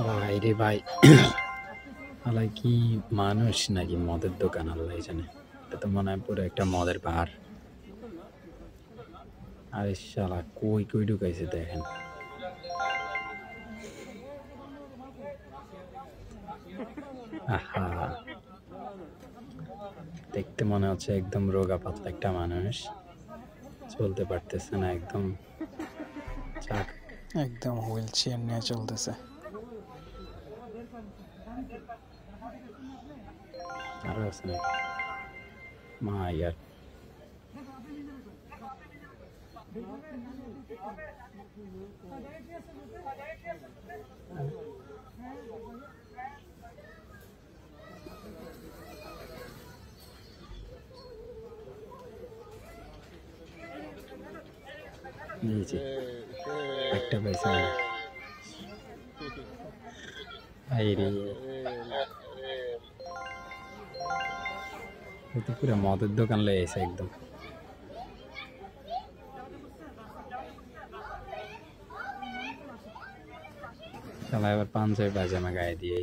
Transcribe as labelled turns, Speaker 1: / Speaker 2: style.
Speaker 1: ভাই রে ভাই, আলাই কি মানুষ নাকি মদের দোকান আল্লাহ জানে। এটা তো মনে হয় পুরো একটা মদের বার। আরে শালা কই কই ঢুকাইছে দেখেন। আহা, দেখতে মনে হচ্ছে একদম রোগা পাতলা একটা মানুষ, চলতে পারতেছে না, একদম একদম হুইল চেয়ার নিয়ে চলতেছে। আরো আছে নাকি মা ইয়ার। নিচে একটা পয়সা রে, তো পুরো মদের দোকান লয়ে এসে একদম। শালা এবার পাঞ্জাবি পায়জামা গায়ে দিয়ে